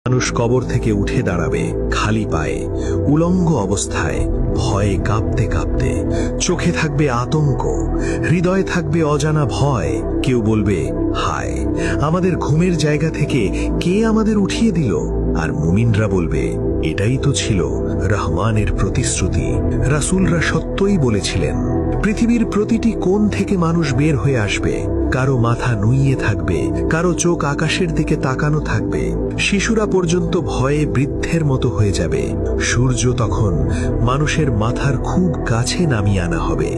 মানুষ কবর থেকে উঠে দাঁড়াবে খালি পায়ে, উলঙ্গ অবস্থায়, ভয়ে কাঁপতে কাঁপতে। চোখে থাকবে আতঙ্ক, হৃদয়ে থাকবে অজানা ভয়। কেউ বলবে, হায়, আমাদের ঘুমের জায়গা থেকে কে আমাদের উঠিয়ে দিল? আর মুমিনরা বলবে, এটাই তো ছিল রহমানের প্রতিশ্রুতি। রাসূলরা সত্যই বলেছিলেন, পৃথিবীর প্রতিটি কোণ থেকে মানুষ বের হয়ে আসবে। কারো মাথা নুইয়ে থাকবে, কারো চোখ আকাশের দিকে তাকানো থাকবে। শিশুরা পর্যন্ত ভয়ে বৃদ্ধের মতো হয়ে যাবে। সূর্য তখন মানুষের মাথার খুব কাছে নামিয়ে আনা হবে।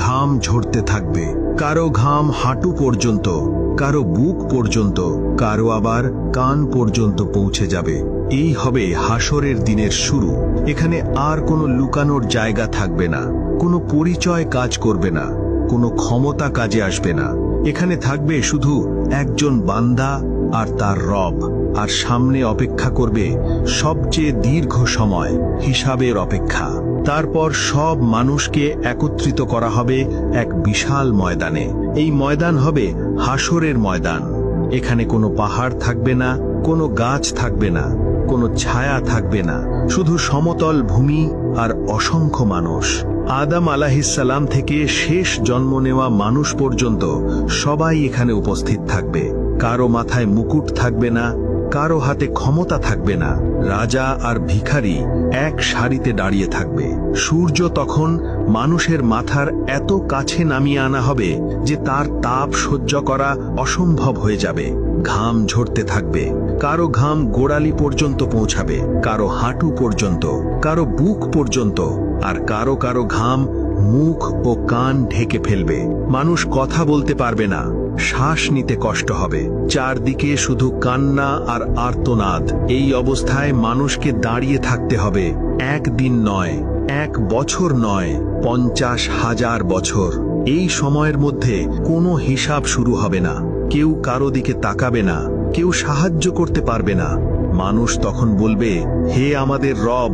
ঘাম ঝরতে থাকবে, কারো ঘাম হাঁটু পর্যন্ত, কারো বুক পর্যন্ত, কারো আবার কান পর্যন্ত পৌঁছে যাবে। এই হবে হাসরের দিনের শুরু। এখানে আর কোনো লুকানোর জায়গা থাকবে না, কোনো পরিচয় কাজ করবে না, কোনো ক্ষমতা কাজে আসবে না। এখানে থাকবে শুধু একজন বান্দা আর তার রব। আর সামনে অপেক্ষা করবে সবচেয়ে দীর্ঘ সময়, হিসাবের অপেক্ষা। তারপর সব মানুষকে একত্রিত করা হবে এক বিশাল ময়দানে। এই ময়দান হবে হাসরের ময়দান। এখানে কোনো পাহাড় থাকবে না, কোনো গাছ থাকবে না, কোনো ছায়া থাকবে না, শুধু সমতল ভূমি আর অসংখ্য মানুষ। আদম আলাইহিসসালাম থেকে শেষ জন্ম নেওয়া মানুষ পর্যন্ত সবাই এখানে উপস্থিত থাকবে। কারো মাথায় মুকুট থাকবে না, কারো হাতে ক্ষমতা থাকবে না। রাজা আর ভিখারি এক সারিতে দাঁড়িয়ে থাকবে। সূর্য তখন মানুষের মাথার এত কাছে নামিয়ে আনা হবে যে তার তাপ সহ্য করা অসম্ভব হয়ে যাবে। ঘাম ঝরতে থাকবে, কারো ঘাম গোড়ালি পর্যন্ত পৌঁছাবে, কারো হাঁটু পর্যন্ত, কারো বুক পর্যন্ত, আর কারো কারো ঘাম মুখ ও কান ঢেকে ফেলবে। মানুষ কথা বলতে পারবে না, শ্বাস নিতে কষ্ট হবে। চারদিকে শুধু কান্না আর আর্তনাদ। এই অবস্থায় মানুষকে দাঁড়িয়ে থাকতে হবে একদিন নয়, 1 বছর নয়, 50,000 বছর। এই সময়ের মধ্যে কোনো হিসাব শুরু হবে না। কেউ কারো দিকে তাকাবে না, কেউ সাহায্য করতে পারবে না। মানুষ তখন বলবে, হে আমাদের রব,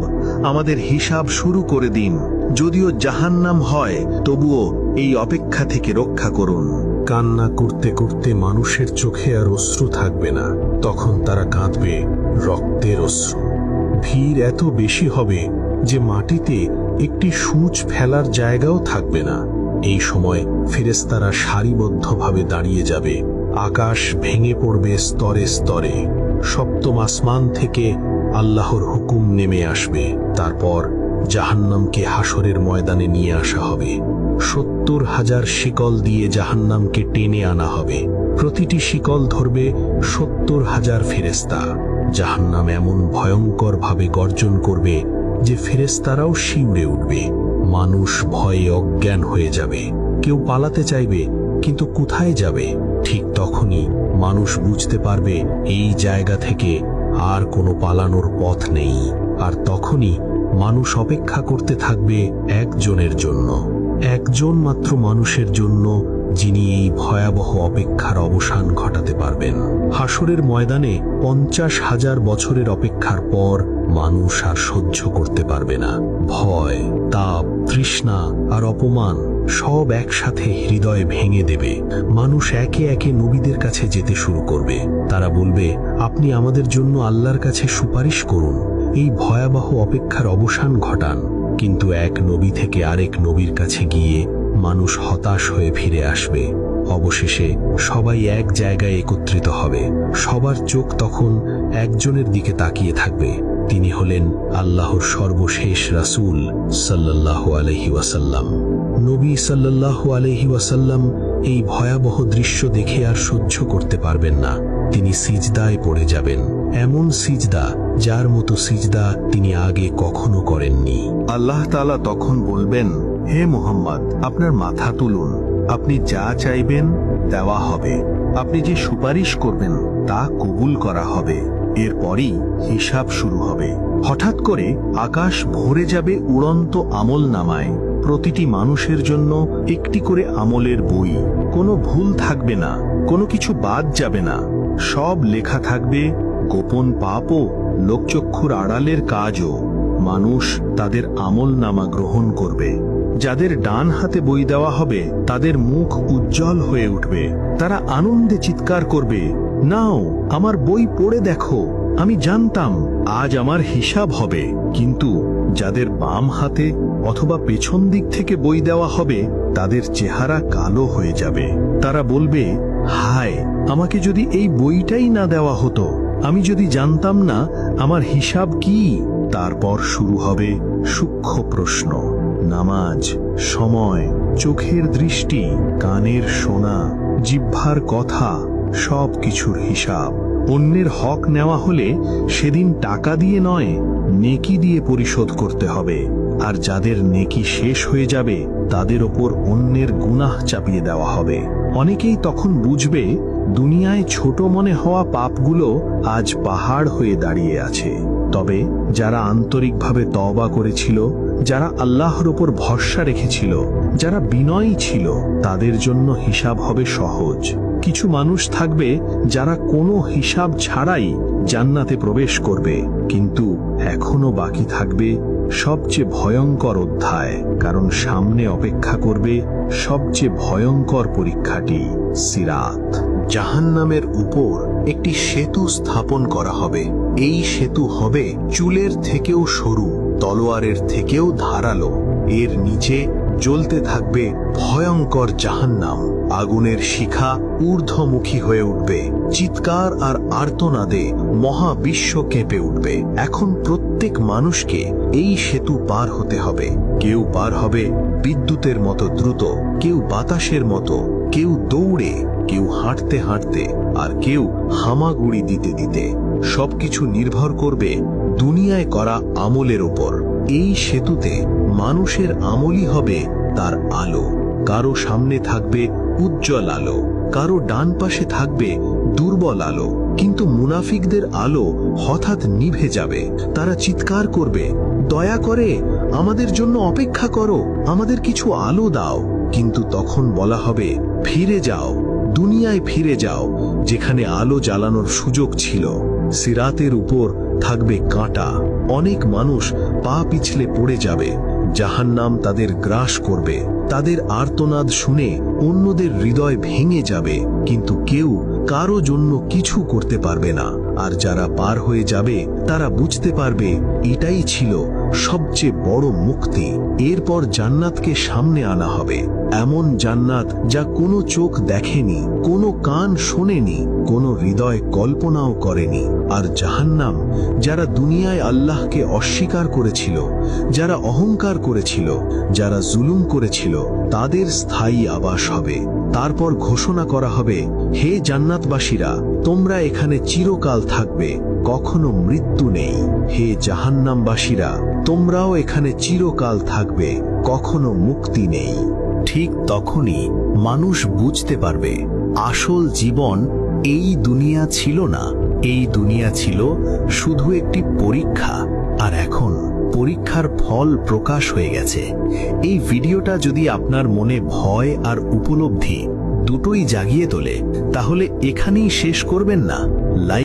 আমাদের হিসাব শুরু করে দিন। যদিও জাহান্নাম হয়, তবুও এই অপেক্ষা থেকে রক্ষা করুন। কান্না করতে করতে মানুষের চোখে আর অশ্রু থাকবে না। তখন তারা কাঁদবে রক্তের অশ্রু। ভিড় এত বেশি হবে যে মাটিতে একটি সূচ ফেলার জায়গাও থাকবে না। এই সময় ফেরেশতারা সারিবদ্ধভাবে দাঁড়িয়ে যাবে। আকাশ ভেঙে পড়বে স্তরে স্তরে। সপ্তম আসমান থেকে আল্লাহর হুকুম নেমে আসবে। তারপর জাহান্নামকে হাসরের ময়দানে নিয়ে আসা হবে। 70,000 শিকল দিয়ে জাহান্নামকে টেনে আনা হবে। প্রতিটি শিকল ধরবে 70,000 ফেরেশতা। জাহান্নাম এমন ভয়ঙ্কর ভাবে গর্জন করবে যে ফেরেশতারাও শিউরে উঠবে। মানুষ ভয়ে অজ্ঞান হয়ে যাবে। কেউ পালাতে চাইবে, কিন্তু কোথায় যাবে? ঠিক তখনই মানুষ বুঝতে পারবে এই জায়গা থেকে আর কোনো পালানোর পথ নেই। আর তখনই মানুষ অপেক্ষা করতে থাকবে একজনের জন্য, একজন মাত্র মানুষের জন্য, যিনি এই ভয়াবহ অপেক্ষার অবসান ঘটাতে পারবেন। হাসরের ময়দানে 50,000 বছরের অপেক্ষার পর মানুষ আর সহ্য করতে পারবে না। ভয়, তাপ, তৃষ্ণা আর অপমান সব একসাথে হৃদয় ভেঙে দেবে। মানুষ একে একে নবীদের কাছে যেতে শুরু করবে। তারা বলবে, আপনি আমাদের জন্য আল্লাহর কাছে সুপারিশ করুন, এই ভয়াবহ অপেক্ষার অবসান ঘটান। কিন্তু এক নবী থেকে আরেক নবীর কাছে গিয়ে মানুষ হতাশ হয়ে ফিরে আসবে। অবশেষে সবাই এক জায়গায় একত্রিত হবে। সবার চোখ তখন একজনের দিকে তাকিয়ে থাকবে। তিনি হলেন আল্লাহর সর্বশেষ রাসূল সাল্লাল্লাহু আলাইহি ওয়াসাল্লাম। নবী সাল্লাল্লাহু আলাইহি ওয়াসাল্লাম এই ভয়াবহ দৃশ্য দেখে আর সহ্য করতে পারবেন না। তিনি সিজদায় পড়ে যাবেন, এমন সিজদা যার মতো সিজদা তিনি আগে কখনো করেননি। আল্লাহ তাআলা তখন বলবেন, হে মুহাম্মদ, আপনার মাথা তুলুন। আপনি যা চাইবেন দেওয়া হবে। আপনি যে সুপারিশ করবেন তা কবুল করা হবে। এরপরই হিসাব শুরু হবে। হঠাৎ করে আকাশ ভরে যাবে উড়ন্ত আমলনামায়। প্রতিটি মানুষের জন্য একটি করে আমলের বই। কোনো ভুল থাকবে না, কোনো কিছু বাদ যাবে না। সব লেখা থাকবে, গোপন পাপও, লোকচক্ষুর আড়ালের কাজও। মানুষ তাদের আমলনামা গ্রহণ করবে। যাদের ডান হাতে বই দেওয়া হবে তাদের মুখ উজ্জ্বল হয়ে উঠবে। তারা আনন্দে চিৎকার করবে, নাও, আমার বই পড়ে দেখো। আমি জানতাম আজ আমার হিসাব হবে, কিন্তু যাদের বাম হাতে অথবা পেছন দিক থেকে বই দেওয়া হবে তাদের চেহারা কালো হয়ে যাবে। তারা বলবে, হায়, আমাকে যদি এই বইটাই না দেওয়া হতো, আমি যদি জানতাম না আমার হিসাব কি। তারপর শুরু হবে সূক্ষ্ম প্রশ্ন। নামাজ, সময়, চোখের দৃষ্টি, কানের শোনা, জিহ্বার কথা, সব কিছুর হিসাব। অন্যের হক নেওয়া হলে সেদিন টাকা দিয়ে নয়, নেকি দিয়ে পরিশোধ করতে হবে। আর যাদের নেকি শেষ হয়ে যাবে তাদের ওপর অন্যের গুনাহ চাপিয়ে দেওয়া হবে। অনেকেই তখন বুঝবে দুনিয়ায় ছোট মনে হওয়া পাপগুলো আজ পাহাড় হয়ে দাঁড়িয়ে আছে। তবে যারা আন্তরিকভাবে তওবা করেছিল, যারা আল্লাহর ওপর ভরসা রেখেছিল, যারা বিনয়ী ছিল, তাদের জন্য হিসাব হবে সহজ। কিছু মানুষ থাকবে যারা কোনো হিসাব ছাড়াই জান্নাতে প্রবেশ করবে, কিন্তু এখনো বাকি থাকবে সবচেয়ে ভয়ঙ্কর অধ্যায়, কারণ সামনে অপেক্ষা করবে সবচেয়ে ভয়ঙ্কর পরীক্ষাটি, সিরাত। জাহান্নামের উপর একটি সেতু স্থাপন করা হবে। এই সেতু হবে চুলের থেকেও সরু, তলোয়ারের থেকেও ধারালো। এর নিচে জ্বলতে থাকবে ভয়ঙ্কর জাহান্নাম। আগুনের শিখা ঊর্ধ্বমুখী হয়ে উঠবে, চিৎকার আর আর্তনাদে মহাবিশ্ব কেঁপে উঠবে। এখন প্রত্যেক মানুষকে এই সেতু পার হতে হবে। কেউ পার হবে বিদ্যুতের মতো দ্রুত, কেউ বাতাসের মতো, কেউ দৌড়ে, কেউ হাঁটতে হাঁটতে, আর কেউ হামাগুড়ি দিতে দিতে। সবকিছু নির্ভর করবে দুনিয়ায় করা আমলের ওপর। এই সেতুতে মানুষের আমলই হবে তার আলো। কারো সামনে থাকবে উজ্জ্বল আলো, কারো ডান পাশে থাকবে দুর্বল আলো। কিন্তু মুনাফিকদের আলো হঠাৎ নিভে যাবে। তারা চিৎকার করবে, দয়া করে আমাদের জন্য অপেক্ষা করো, আমাদের কিছু আলো দাও। কিন্তু তখন বলা হবে, ফিরে যাও, দুনিয়ায় ফিরে যাও, যেখানে আলো জ্বালানোর সুযোগ ছিল। সিরাতের উপর থাকবে কাঁটা। অনেক মানুষ পা পিছলে পড়ে যাবে, জাহান্নাম তাদের গ্রাস করবে। তাদের আর্তনাদ শুনে অন্যদের হৃদয় ভেঙে যাবে, কিন্তু কেউ কারো জন্য কিছু করতে পারবে না। আর যারা পার হয়ে যাবে তারা বুঝতে পারবে এটাই ছিল সবচেয়ে বড় মুক্তি। এরপর জান্নাতকে সামনে আনা হবে, এমন জান্নাত যা কোনো চোখ দেখেনি, কোনো কান শোনেনি, কোনো হৃদয় কল্পনাও করেনি। আর জাহান্নাম যারা দুনিয়ায় আল্লাহকে অস্বীকার করেছিল, যারা অহংকার করেছিল, যারা জুলুম করেছিল, তাদের স্থায়ী আবাস হবে। তারপর ঘোষণা করা হবে, হে জান্নাতবাসীরা, তোমরা এখানে চিরকাল থাকবে, কখনো মৃত্যু নেই। হে জাহান্নামবাসীরা, তোমরাও এখানে চিরকাল থাকবে, কখনো মুক্তি নেই। ঠিক তখনই মানুষ বুঝতে পারবে আসল জীবন এই দুনিয়া ছিল না। এই দুনিয়া ছিল শুধু একটি পরীক্ষা, আর এখন পরীক্ষার ফল প্রকাশ হয়ে গেছে। এই ভিডিওটা যদি আপনার মনে ভয় আর উপলব্ধি দুটোই জাগিয়ে তোলে, তাহলে এখানেই শেষ করবেন না। লাইক